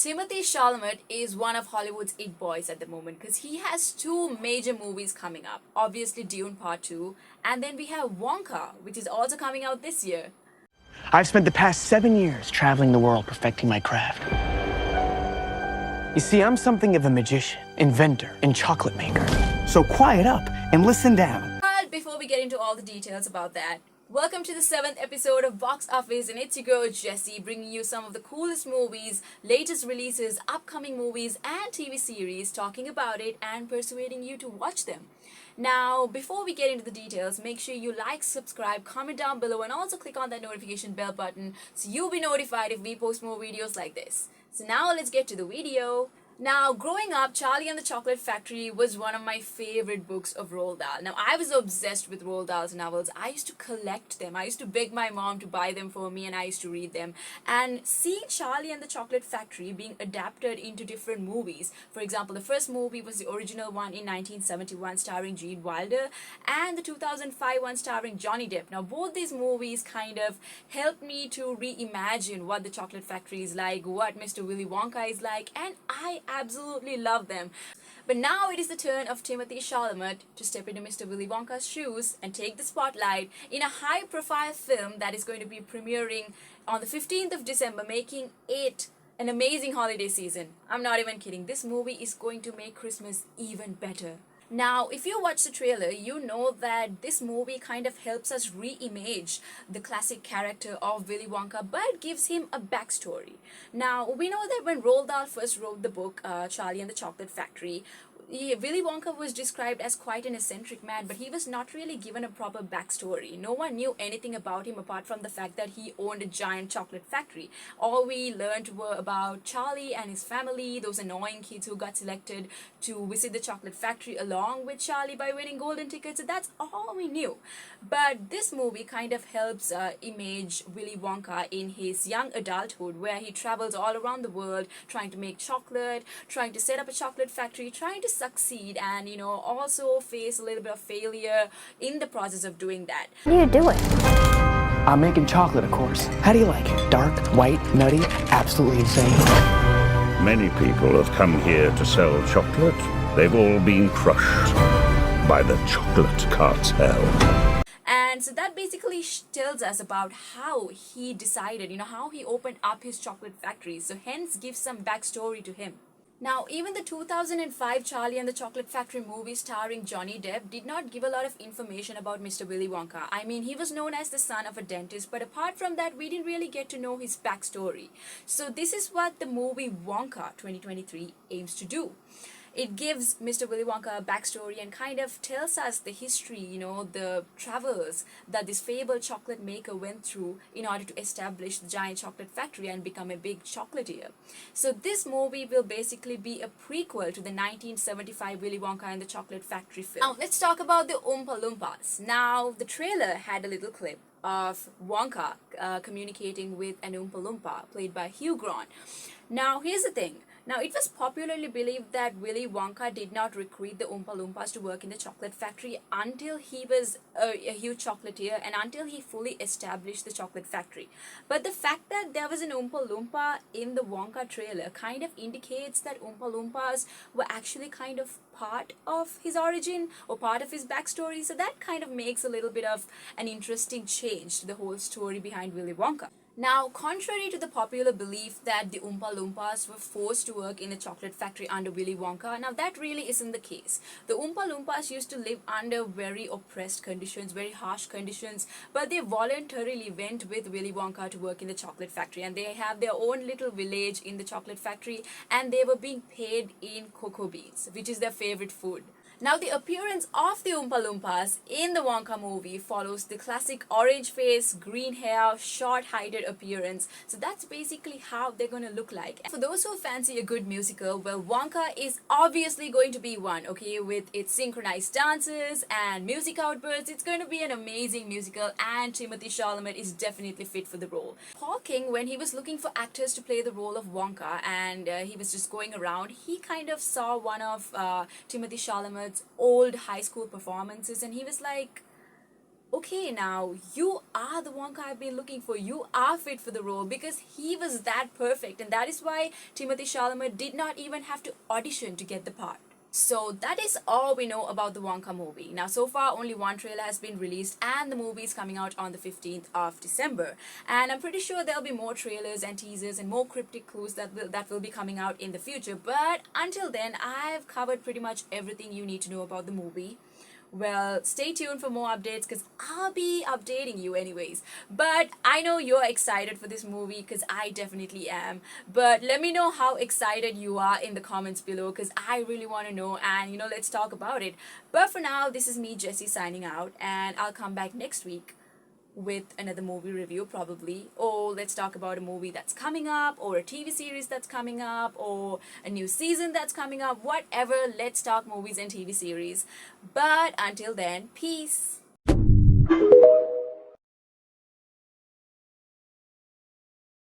Timothy Chalamet is one of Hollywood's it boys at the moment because he has two major movies coming up. Obviously, Dune Part 2, and then we have Wonka, which is also coming out this year. I've spent the past 7 years traveling the world perfecting my craft. You see, I'm something of a magician, inventor, and chocolate maker. So quiet up and listen down. But before we get into all the details about that, welcome to the 7th episode of Box Office, and it's your girl Jessie bringing you some of the coolest movies, latest releases, upcoming movies, and TV series, talking about it and persuading you to watch them. Now, before we get into the details, make sure you like, subscribe, comment down below, and also click on that notification bell button so you'll be notified if we post more videos like this. So now let's get to the video. Now, growing up, Charlie and the Chocolate Factory was one of my favorite books of Roald Dahl. Now, I was obsessed with Roald Dahl's novels. I used to collect them. I used to beg my mom to buy them for me, and I used to read them. And seeing Charlie and the Chocolate Factory being adapted into different movies. For example, the first movie was the original one in 1971 starring Gene Wilder, and the 2005 one starring Johnny Depp. Now, both these movies kind of helped me to reimagine what the Chocolate Factory is like, what Mr. Willy Wonka is like, and I absolutely love them. But now it is the turn of Timothy Chalamet to step into Mr. Willy Wonka's shoes and take the spotlight in a high-profile film that is going to be premiering on the 15th of December, making it an amazing holiday season. I'm not even kidding. This movie is going to make Christmas even better. Now, if you watch the trailer, you know that this movie kind of helps us re-image the classic character of Willy Wonka, but gives him a backstory. Now, we know that when Roald Dahl first wrote the book, Charlie and the Chocolate Factory, Willy Wonka was described as quite an eccentric man, but he was not really given a proper backstory. No one knew anything about him apart from the fact that he owned a giant chocolate factory. All we learned were about Charlie and his family, those annoying kids who got selected to visit the chocolate factory along with Charlie by winning golden tickets. So that's all we knew. But this movie kind of helps image Willy Wonka in his young adulthood, where he travels all around the world trying to make chocolate, trying to set up a chocolate factory, trying to succeed, and also face a little bit of failure in the process of doing that. What are you doing? I'm making chocolate, of course. How do you like it? Dark, white, nutty, absolutely insane. Many people have come here to sell chocolate. They've all been crushed by the chocolate cartel. And so that basically tells us about how he decided, how he opened up his chocolate factory. So hence gives some backstory to him. Now, even the 2005 Charlie and the Chocolate Factory movie starring Johnny Depp did not give a lot of information about Mr. Willy Wonka. I mean, he was known as the son of a dentist, but apart from that, we didn't really get to know his backstory. So this is what the movie Wonka 2023 aims to do. It gives Mr. Willy Wonka a backstory and kind of tells us the history, the travels that this fabled chocolate maker went through in order to establish the giant chocolate factory and become a big chocolatier. So this movie will basically be a prequel to the 1975 Willy Wonka and the Chocolate Factory film. Now, let's talk about the Oompa Loompas. Now, the trailer had a little clip of Wonka communicating with an Oompa Loompa, played by Hugh Grant. Now, here's the thing. Now, it was popularly believed that Willy Wonka did not recruit the Oompa Loompas to work in the chocolate factory until he was a huge chocolatier and until he fully established the chocolate factory. But the fact that there was an Oompa Loompa in the Wonka trailer kind of indicates that Oompa Loompas were actually kind of part of his origin or part of his backstory. So that kind of makes a little bit of an interesting change to the whole story behind Willy Wonka. Now, contrary to the popular belief that the Oompa Loompas were forced to work in the chocolate factory under Willy Wonka, now that really isn't the case. The Oompa Loompas used to live under very oppressed conditions, very harsh conditions, but they voluntarily went with Willy Wonka to work in the chocolate factory, and they have their own little village in the chocolate factory, and they were being paid in cocoa beans, which is their favorite food. Now, the appearance of the Oompa Loompas in the Wonka movie follows the classic orange face, green hair, short-heighted appearance. So that's basically how they're going to look like. And for those who fancy a good musical, well, Wonka is obviously going to be one, okay? With its synchronized dances and music outbursts, it's going to be an amazing musical, and Timothy Chalamet is definitely fit for the role. Paul King, when he was looking for actors to play the role of Wonka, and he was just going around, he kind of saw one of Timothy Chalamet's old high school performances, and he was like, okay, now you are the Wonka I've been looking for. You are fit for the role because he was that perfect, and that is why Timothy Chalamet did not even have to audition to get the part. So that is all we know about the Wonka movie. Now, so far, only one trailer has been released, and the movie is coming out on the 15th of December. And I'm pretty sure there'll be more trailers and teasers and more cryptic clues that will be coming out in the future. But until then, I've covered pretty much everything you need to know about the movie. Well, stay tuned for more updates because I'll be updating you anyways. But I know you're excited for this movie because I definitely am. But let me know how excited you are in the comments below because I really want to know, and let's talk about it. But for now, this is me, Jessie, signing out, and I'll come back next week with another movie review probably, or let's talk about a movie that's coming up, or a TV series that's coming up, or a new season that's coming up. Whatever, let's talk movies and TV series. But until then, peace.